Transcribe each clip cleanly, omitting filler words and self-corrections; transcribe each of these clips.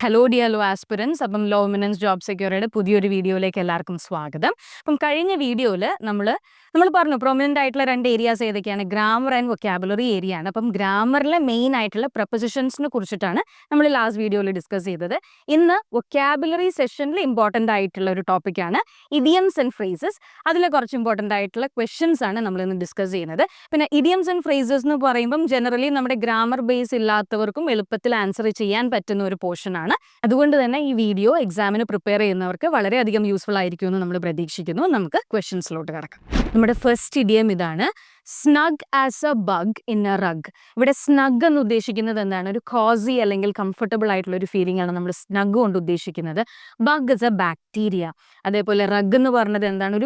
Hello dear law aspirants. അപ്പം law മിനൻസ് job സെക്യൂരിറ്റിയുടെ പുതിയൊരു വീഡിയോയിലേക്ക് എല്ലാവർക്കും സ്വാഗതം. അപ്പം കഴിഞ്ഞ വീഡിയോയിൽ നമ്മൾ പറഞ്ഞു പ്രൊമിനൻ്റ് ആയിട്ടുള്ള രണ്ട് ഏരിയാസ് ഏതൊക്കെയാണ്, ഗ്രാമർ ആൻഡ് വൊക്കാബുലറി ഏരിയ ആണ്. അപ്പം ഗ്രാമറിലെ മെയിൻ ആയിട്ടുള്ള പ്രൊപ്പസിഷൻസിനെ കുറിച്ചിട്ടാണ് നമ്മൾ ലാസ്റ്റ് വീഡിയോയിൽ ഡിസ്കസ് ചെയ്തത്. ഇന്ന് വൊക്കാബുലറി സെഷനിൽ ഇമ്പോർട്ടൻ്റ് ആയിട്ടുള്ള ഒരു ടോപ്പിക്കാണ് ഇഡിയംസ് ആൻഡ് ഫ്രേസസ്. അതിൽ കുറച്ച് ഇമ്പോർട്ടൻ്റ് ആയിട്ടുള്ള ക്വസ്റ്റ്യൻസ് ആണ് നമ്മൾ ഇന്ന് ഡിസ്കസ് ചെയ്യുന്നത്. പിന്നെ ഇഡിയംസ് ആൻഡ് ഫ്രേസസ് എന്ന് പറയുമ്പം ജനറലി നമ്മുടെ ഗ്രാമർ ബേസ് ഇല്ലാത്തവർക്കും എളുപ്പത്തിൽ ആൻസർ ചെയ്യാൻ പറ്റുന്ന ഒരു പോർഷനാണ്. അതുകൊണ്ട് തന്നെ ഈ വീഡിയോ എക്സാമിന് പ്രിപ്പയർ ചെയ്യുന്നവർക്ക് വളരെയധികം യൂസ്ഫുൾ ആയിരിക്കും എന്ന് നമ്മൾ പ്രതീക്ഷിക്കുന്നു. നമുക്ക് ക്വസ്റ്റ്യൻസിലോട്ട് കിടക്കാം. നമ്മുടെ ഫസ്റ്റ് ഇഡിയം ഇതാണ്, snug as A bug in A rug. ഇവിടെ സ്നഗ് എന്ന് ഉദ്ദേശിക്കുന്നത് എന്താണ്? ഒരു കോസി അല്ലെങ്കിൽ കംഫർട്ടബിൾ ആയിട്ടുള്ള ഒരു ഫീലിംഗ് ആണ് നമ്മൾ സ്നഗ് കൊണ്ട് ഉദ്ദേശിക്കുന്നത്. Bug is A bacteria. അതേപോലെ റഗ് എന്ന് പറഞ്ഞത് എന്താണ്?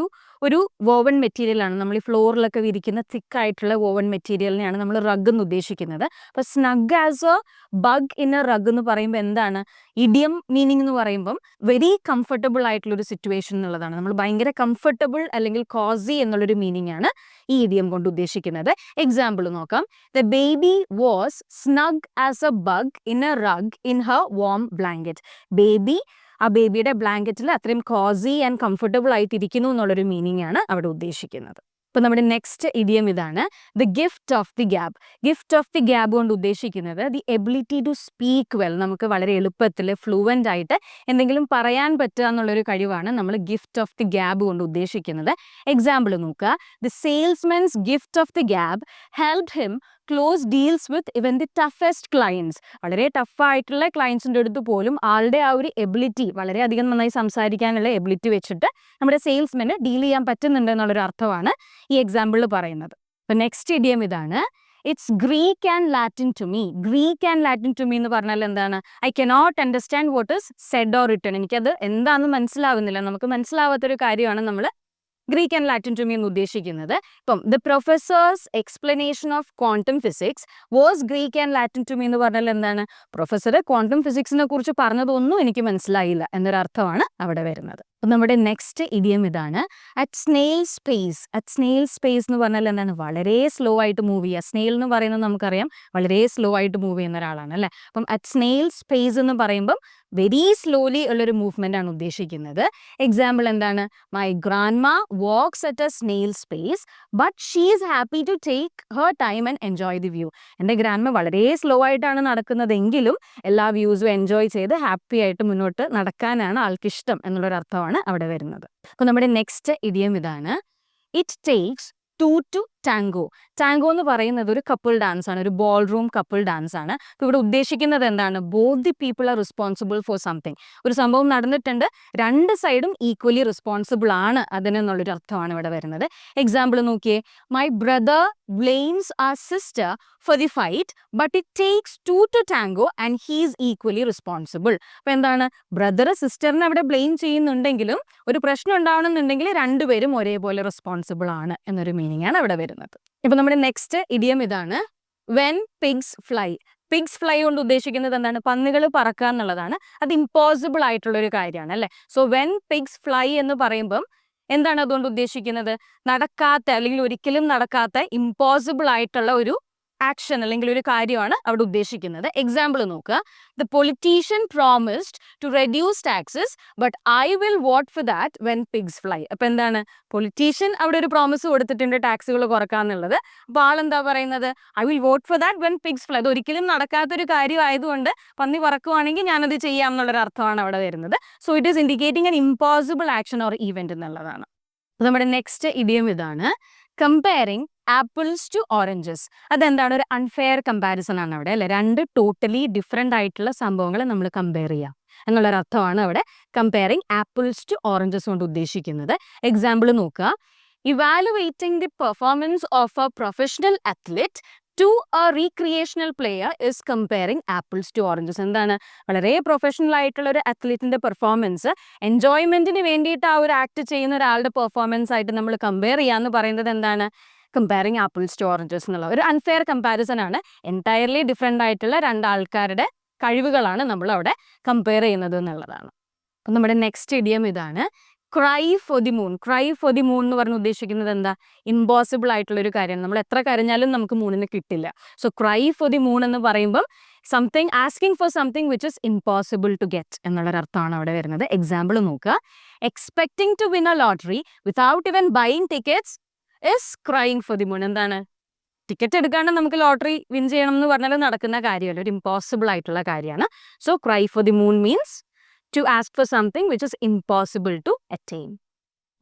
ഒരു വോവൻ മെറ്റീരിയൽ ആണ്. നമ്മൾ ഈ ഫ്ലോറിലൊക്കെ വിരിക്കുന്ന തിക്ക് ആയിട്ടുള്ള വോവൻ മെറ്റീരിയലിനെയാണ് നമ്മൾ റഗ് എന്ന് ഉദ്ദേശിക്കുന്നത്. അപ്പോൾ snug as A bug in A rug എന്ന് പറയുമ്പോൾ എന്താണ്? ഇഡിയം മീനിങ് എന്ന് പറയുമ്പം വെരി കംഫർട്ടബിൾ ആയിട്ടുള്ള ഒരു സിറ്റുവേഷൻ എന്നുള്ളതാണ്. നമ്മൾ ഭയങ്കര കംഫർട്ടബിൾ അല്ലെങ്കിൽ കോസി എന്നുള്ളൊരു മീനിങ് ആണ് ഈ ഇഡിയം കൊണ്ട് ഉദ്ദേശിക്കുന്നത്. എക്സാമ്പിൾ നോക്കാം. The baby was snug as A bug in A rug in her warm blanket. Baby ആ ബേബിയുടെ ബ്ലാങ്കറ്റിൽ അത്രയും കോസി ആൻഡ് കംഫർട്ടബിൾ ആയിട്ട് ഇരിക്കുന്നു എന്നുള്ളൊരു മീനിങ് ആണ് അവിടെ ഉദ്ദേശിക്കുന്നത്. ഇപ്പൊ നമ്മുടെ നെക്സ്റ്റ് ഇഡിയം ഇതാണ്, the gift of the gab. Gift of the gab കൊണ്ട് ഉദ്ദേശിക്കുന്നത് the ability to speak well. നമുക്ക് വളരെ എളുപ്പത്തിൽ ഫ്ലുവൻ്റ് ആയിട്ട് എന്തെങ്കിലും പറയാൻ പറ്റുക എന്നുള്ളൊരു കഴിവാണ് നമ്മൾ ഗിഫ്റ്റ് ഓഫ് ദി ഗ്യാബ് കൊണ്ട് ഉദ്ദേശിക്കുന്നത്. എക്സാമ്പിൾ നോക്കുക. The salesman's gift of the gab helped him close deals with even the toughest clients. വളരെ ടഫായിട്ടുള്ള ക്ലയൻസിൻ്റെ അടുത്ത് പോലും ആളുടെ ആ ഒരു എബിലിറ്റി, വളരെയധികം നന്നായി സംസാരിക്കാനുള്ള എബിലിറ്റി വെച്ചിട്ട് നമ്മുടെ സെയിൽസ്മെന് ഡീൽ ചെയ്യാൻ പറ്റുന്നുണ്ട് എന്നുള്ളൊരു അർത്ഥമാണ് ഈ എക്സാമ്പിളിൽ പറയുന്നത്. അപ്പോൾ നെക്സ്റ്റ് ഇഡിയം ഇതാണ്, it's Greek and Latin to me. Greek and Latin to me എന്ന് പറഞ്ഞാൽ എന്താണ്? I cannot understand what is said or written. എനിക്കത് എന്താണെന്ന് മനസ്സിലാവുന്നില്ല. നമുക്ക് മനസ്സിലാവാത്തൊരു കാര്യമാണ് നമ്മൾ Greek and Latin to me എന്ന് ഉദ്ദേശിക്കുന്നത്. ഇപ്പം the professor's explanation of quantum physics was Greek and Latin to me എന്ന് പറഞ്ഞാൽ എന്താണ്? പ്രൊഫസർ ക്വാണ്ടം ഫിസിക്സിനെ കുറിച്ച് പറഞ്ഞതൊന്നും എനിക്ക് മനസ്സിലായില്ല എന്നൊരർത്ഥമാണ് അവിടെ വരുന്നത്. നമ്മുടെ നെക്സ്റ്റ് ഇഡിയം ഇതാണ്, at snail space. At snail space എന്ന് പറഞ്ഞാൽ എന്താണ്? വളരെ സ്ലോ ആയിട്ട് മൂവ് ചെയ്യുക. സ്നെയിൽ എന്ന് പറയുന്നത് നമുക്കറിയാം വളരെ സ്ലോ ആയിട്ട് മൂവ് ചെയ്യുന്ന ഒരാളാണ് അല്ലേ. അപ്പം അറ്റ് സ്നെയിൽ സ്പേസ് എന്ന് പറയുമ്പം വെരി സ്ലോലി ഉള്ളൊരു മൂവ്മെന്റ് ആണ് ഉദ്ദേശിക്കുന്നത്. എക്സാമ്പിൾ എന്താണ്? My grandma walks at a snail space but she is happy to take her time and enjoy the view. എൻ്റെ ഗ്രാൻഡ്മ വളരെ സ്ലോ ആയിട്ടാണ് നടക്കുന്നതെങ്കിലും എല്ലാ വ്യൂസും എൻജോയ് ചെയ്ത് ഹാപ്പി ആയിട്ട് മുന്നോട്ട് നടക്കാനാണ് ആൾക്കിഷ്ടം എന്നുള്ളൊരർത്ഥമാണ് അവിടെ വരുന്നത്. അപ്പോൾ നമ്മുടെ നെക്സ്റ്റ് ഇഡിയം ഇതാണ്, it takes two to tango. Tango എന്ന് പറയുന്നത് ഒരു കപ്പിൾ ഡാൻസ് ആണ്, ഒരു ബോൾ റൂം കപ്പിൾ ഡാൻസ് ആണ്. അപ്പോൾ ഇവിടെ ഉദ്ദേശിക്കുന്നത് എന്താണ്? Both the people are responsible for something. ഒരു സംഭവം നടന്നിട്ടുണ്ട്, രണ്ട് സൈഡും ഈക്വലി റെസ്പോൺസിബിൾ ആണ് അതിനെന്നുള്ളൊരു അർത്ഥമാണ് ഇവിടെ വരുന്നത്. എക്സാമ്പിൾ നോക്കിയേ. My brother blames our sister for the fight but it takes two to tango and he is equally responsible. അപ്പോൾ എന്താണ്? ബ്രദർ സിസ്റ്ററിനെ അവിടെ ബ്ലെയിം ചെയ്യുന്നുണ്ടെങ്കിലും ഒരു പ്രശ്നം ഉണ്ടാവണമെന്നുണ്ടെങ്കിൽ രണ്ടുപേരും ഒരേപോലെ റെസ്പോൺസിബിൾ ആണ് എന്നൊരു മീനിങ് ആണ് അവിടെ വരുന്നത്. ഇപ്പൊ നമ്മുടെ നെക്സ്റ്റ് ഇഡിയം ഇതാണ്, when pigs fly. Pigs fly കൊണ്ട് ഉദ്ദേശിക്കുന്നത് എന്താണ്? പന്നികൾ പറക്കുക എന്നുള്ളതാണ്. അത് ഇമ്പോസിബിൾ ആയിട്ടുള്ള ഒരു കാര്യമാണ് അല്ലെ. സോ വെൻ പിഗ്സ് ഫ്ലൈ എന്ന് പറയുമ്പം എന്താണ് അതുകൊണ്ട് ഉദ്ദേശിക്കുന്നത്? നടക്കാത്ത അല്ലെങ്കിൽ ഒരിക്കലും നടക്കാത്ത ഇമ്പോസിബിൾ ആയിട്ടുള്ള ഒരു ആക്ഷൻ അല്ലെങ്കിൽ ഒരു കാര്യമാണ് അവിടെ ഉദ്ദേശിക്കുന്നത്. എക്സാമ്പിൾ നോക്കുക. The politician promised to reduce taxes but I will vote for that when pigs fly. അപ്പൊ എന്താണ്? പൊളിറ്റീഷ്യൻ അവിടെ ഒരു പ്രോമിസ് കൊടുത്തിട്ടുണ്ട് ടാക്സുകൾ കുറക്കാന്നുള്ളത്. അപ്പോൾ ആളെന്താ പറയുന്നത്? I will vote for that when pigs fly. അത് ഒരിക്കലും നടക്കാത്തൊരു കാര്യം ആയതുകൊണ്ട് പന്നി പറക്കുവാണെങ്കിൽ ഞാനത് ചെയ്യാം എന്നുള്ളൊരു അർത്ഥമാണ് അവിടെ വരുന്നത്. So it is indicating an impossible action or event എന്നുള്ളതാണ്. നമ്മുടെ നെക്സ്റ്റ് ഇഡിയം ഇതാണ്, കമ്പയറിംഗ് ആപ്പിൾസ് ടു ഓറഞ്ചസ്. അതെന്താണ്? ഒരു അൺഫെയർ കമ്പാരിസൺ ആണ് അവിടെ അല്ലെ. രണ്ട് ടോട്ടലി ഡിഫറെൻ്റ് ആയിട്ടുള്ള സംഭവങ്ങളെ നമ്മൾ കമ്പയർ ചെയ്യാം എന്നുള്ളൊരർത്ഥമാണ് അവിടെ കമ്പയറിംഗ് ആപ്പിൾസ് ടു ഓറഞ്ചസ് കൊണ്ട് ഉദ്ദേശിക്കുന്നത്. എക്സാമ്പിൾ നോക്കുക. Evaluating the performance of a professional athlete to a recreational player is comparing apples to oranges. എന്താണ്? വളരെ പ്രൊഫഷണൽ ആയിട്ടുള്ള ഒരു അത്ലറ്റിന്റെ പെർഫോമൻസ് എൻജോയ്മെന്റിന് വേണ്ടിയിട്ട് ആ ഒരു ആക്ട് ചെയ്യുന്ന ഒരാളുടെ പെർഫോമൻസ് ആയിട്ട് നമ്മൾ കമ്പയർ ചെയ്യാന്ന് പറയുന്നത് എന്താണ്? കമ്പയറിംഗ് ആപ്പിൾസ് ടു ഓറഞ്ചസ് എന്നുള്ള ഒരു അൺഫെയർ കമ്പാരിസൺ ആണ്. എൻറ്റയർലി ഡിഫറെൻ്റ് ആയിട്ടുള്ള രണ്ടാൾക്കാരുടെ കഴിവുകളാണ് നമ്മൾ അവിടെ കമ്പയർ ചെയ്യുന്നത് എന്നുള്ളതാണ്. അപ്പം നമ്മുടെ നെക്സ്റ്റ് ഇഡിയം ഇതാണ്, cry for the moon. Cry for the moon എന്ന് പറഞ്ഞ് ഉദ്ദേശിക്കുന്നത് എന്താ? ഇമ്പോസിബിൾ ആയിട്ടുള്ള ഒരു കാര്യമാണ്. നമ്മൾ എത്ര കരഞ്ഞാലും നമുക്ക് മൂണിന് കിട്ടില്ല. So cry for the moon എന്ന് പറയുമ്പം something asking for something which is impossible to get എന്നുള്ളൊരർത്ഥമാണ് അവിടെ വരുന്നത്. എക്സാമ്പിൾ നോക്കുക. Expecting to win a lottery without even buying tickets is crying for the moon. എന്താണ്? ടിക്കറ്റ് എടുക്കാണ്ട് നമുക്ക് ലോട്ടറി വിൻ ചെയ്യണം എന്ന് പറഞ്ഞാൽ നടക്കുന്ന കാര്യമല്ല, ഒരു ഇമ്പോസിബിൾ ആയിട്ടുള്ള കാര്യമാണ്. So cry for the moon means to ask for something which is impossible to attain.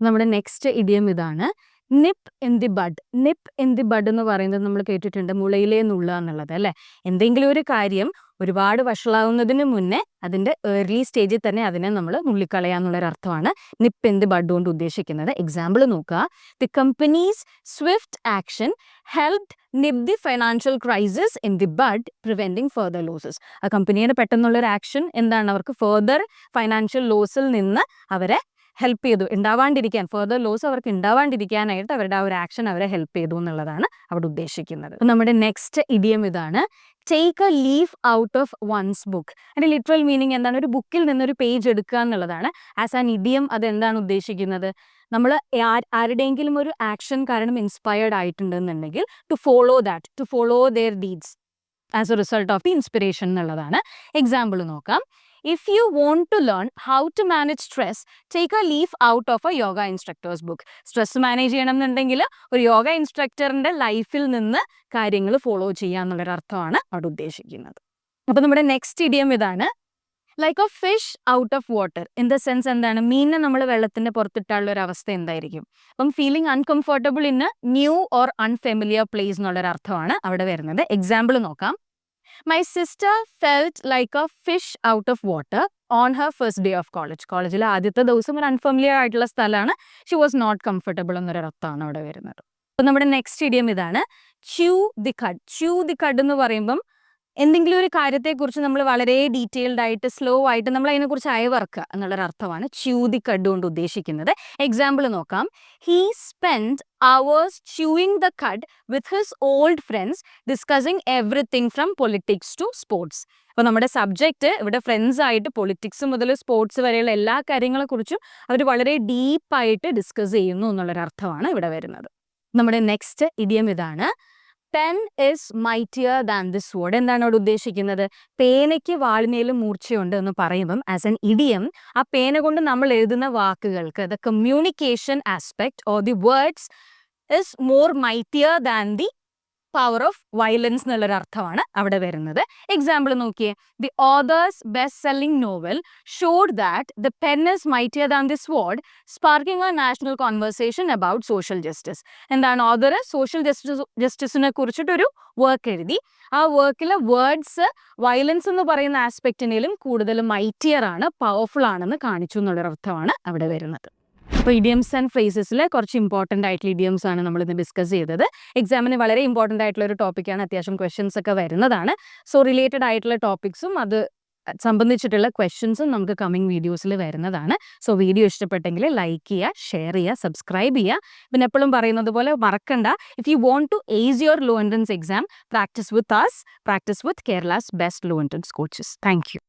നമ്മുടെ നെക്സ്റ്റ് ഇഡിയം ഇതാണ്, nip in the bud. Nip in the bud എന്ന് പറയുന്നത് നമ്മൾ കേട്ടിട്ടുണ്ട്, മുളയിലേ നുള്ള എന്നുള്ളത് അല്ലേ. എന്തെങ്കിലും ഒരു കാര്യം ഒരുപാട് വഷളാവുന്നതിന് മുന്നേ അതിൻ്റെ ഏർലി സ്റ്റേജിൽ തന്നെ അതിനെ നമ്മൾ നുള്ളിക്കളയാന്നുള്ളൊരർത്ഥമാണ് നിപ്പ് ഇൻ ദി ബഡ് കൊണ്ട് ഉദ്ദേശിക്കുന്നത്. എക്സാമ്പിൾ നോക്കുക. The company's swift action helped nip the financial crisis in the bud, preventing further losses. ആ കമ്പനിയുടെ പെട്ടെന്നുള്ളൊരു ആക്ഷൻ എന്താണ്, അവർക്ക് ഫർദർ ഫൈനാൻഷ്യൽ ലോസിൽ നിന്ന് അവരെ ഹെൽപ്പ് ചെയ്തു, ഉണ്ടാവാണ്ടിരിക്കാൻ, ഫർദർ ലോസ് അവർക്ക് ഉണ്ടാവാണ്ടിരിക്കാനായിട്ട് അവരുടെ ആ ഒരു ആക്ഷൻ അവരെ ഹെൽപ്പ് ചെയ്തു എന്നുള്ളതാണ് അവിടെ ഉദ്ദേശിക്കുന്നത്. നമ്മുടെ നെക്സ്റ്റ് ഇഡിയം ഇതാണ്, take a leaf out of one's book. അതിന്റെ ലിറ്ററൽ മീനിങ് എന്താണ്? ഒരു ബുക്കിൽ നിന്നൊരു പേജ് എടുക്കുക എന്നുള്ളതാണ്. ആസ് ആൻ ഇഡിയം അത് എന്താണ് ഉദ്ദേശിക്കുന്നത്? നമ്മൾ ആരുടെയെങ്കിലും ഒരു ആക്ഷൻ കാരണം ഇൻസ്പയർഡ് ആയിട്ടുണ്ടെന്നുണ്ടെങ്കിൽ to follow that, to follow their deeds as a result of the inspiration എന്നുള്ളതാണ്. എക്സാമ്പിൾ നോക്കാം. If you want to learn how to manage stress, take a leaf out of a yoga instructor's book. Stress manage ചെയ്യണം എന്നുണ്ടെങ്കിൽ ഒരു യോഗ ഇൻസ്ട്രക്ടറിന്റെ ലൈഫിൽ നിന്ന് കാര്യങ്ങൾ follow ചെയ്യുക എന്നുള്ളൊരർത്ഥമാണ് അവിടെ ഉദ്ദേശിക്കുന്നത്. അപ്പോൾ നമ്മുടെ നെക്സ്റ്റ് ഇഡിയം ഇതാണ്, like a fish out of water. In the sense എന്താണ്, മീനിനെ നമ്മൾ വെള്ളത്തിന്റെ പുറത്തിട്ടുള്ള ഒരു അവസ്ഥ എന്തായിരിക്കും? അപ്പം feeling uncomfortable in a new or unfamiliar place എന്നുള്ളൊരർത്ഥമാണ് അവിടെ വരുന്നത്. എക്സാമ്പിൾ നോക്കാം. My sister felt like a fish out of water on her first day of college. കോളേജിലെ ആദ്യത്തെ ദിവസം ഒരു അൺഫെമിലിയർ ആയിട്ടുള്ള സ്ഥലമാണ്. ഷി വാസ് നോട്ട് കംഫർട്ടബിൾ എന്നൊരർത്ഥമാണ് അവിടെ വരുന്നത്. അപ്പോൾ നമ്മുടെ നെക്സ്റ്റ് ഇഡിയം ഇതാണ്, ച്യൂ ദി കഡ്. ച്യൂ ദി കഡ് എന്ന് പറയുമ്പം എന്തെങ്കിലും ഒരു കാര്യത്തെക്കുറിച്ച് നമ്മൾ വളരെ ഡീറ്റെയിൽഡ് ആയിട്ട് സ്ലോ ആയിട്ട് നമ്മൾ അതിനെക്കുറിച്ച് അയവറക്കുക എന്നുള്ളൊരർത്ഥമാണ് ച്യൂ ദി കഡ് കൊണ്ട് ഉദ്ദേശിക്കുന്നത്. എക്സാമ്പിൾ നോക്കാം. He spend hours chewing the cud with his old friends discussing everything from politics to sports. അപ്പോൾ നമ്മുടെ സബ്ജക്റ്റ് ഇവിടെ ഫ്രണ്ട്സ് ആയിട്ട് പൊളിറ്റിക്സ് മുതൽ സ്പോർട്സ് വരെയുള്ള എല്ലാ കാര്യങ്ങളെക്കുറിച്ചും അവർ വളരെ ഡീപ്പായിട്ട് ഡിസ്കസ് ചെയ്യുന്നു എന്നുള്ളൊരർത്ഥമാണ് ഇവിടെ വരുന്നത്. നമ്മുടെ നെക്സ്റ്റ് ഇഡിയം ഇതാണ്, pen is mightier than the sword. എന്താണ് അവിടെ ഉദ്ദേശിക്കുന്നത്? പേനയ്ക്ക് വാളിനേലും മൂർച്ചയുണ്ട് എന്ന് പറയുമ്പം ആസ് എൻ ഇഡിയം ആ പേന കൊണ്ട് നമ്മൾ എഴുതുന്ന വാക്കുകൾക്ക് the communication aspect or the words is more mightier than the power of violence എന്നുള്ളൊരർത്ഥമാണ് അവിടെ വരുന്നത്. എക്സാമ്പിൾ നോക്കിയേ. The author's best selling novel showed that the pen is mightier than the sword, sparking a national conversation about social justice. എന്താണ്, author social ജസ്റ്റിസിനെ കുറിച്ചിട്ടൊരു work എഴുതി. ആ വർക്കിലെ words violence എന്ന് പറയുന്ന ആസ്പെക്റ്റിനേലും കൂടുതൽ മൈറ്റിയർ ആണ്, പവർഫുൾ ആണെന്ന് കാണിച്ചു എന്നുള്ളൊരർത്ഥമാണ് അവിടെ വരുന്നത്. അപ്പോൾ ഇഡിയംസ് ആൻഡ് ഫ്രേസസിലെ കുറച്ച് ഇമ്പോർട്ടൻ്റ് ആയിട്ടുള്ള ഇഡിയംസ് ആണ് നമ്മൾ ഇന്ന് ഡിസ്കസ് ചെയ്തത്. എക്സാമിന് വളരെ ഇമ്പോർട്ടൻ്റ് ആയിട്ടുള്ള ഒരു ടോപ്പിക്കാണ്, അത്യാവശ്യം ക്വസ്റ്റ്യൻസ് ഒക്കെ വരുന്നതാണ്. സോ റിലേറ്റഡ് ആയിട്ടുള്ള ടോപ്പിക്സും അത് സംബന്ധിച്ചിട്ടുള്ള ക്വസ്റ്റ്യൻസും നമുക്ക് കമ്മിങ് വീഡിയോസിൽ വരുന്നതാണ്. സോ വീഡിയോ ഇഷ്ടപ്പെട്ടെങ്കിൽ ലൈക്ക് ചെയ്യുക, ഷെയർ ചെയ്യുക, സബ്സ്ക്രൈബ് ചെയ്യുക. പിന്നെ എപ്പോഴും പറയുന്നത് പോലെ മറക്കണ്ട, if you want to ace your law entrance exam, practice with us, practice with Kerala's best law entrance coaches. Thank U.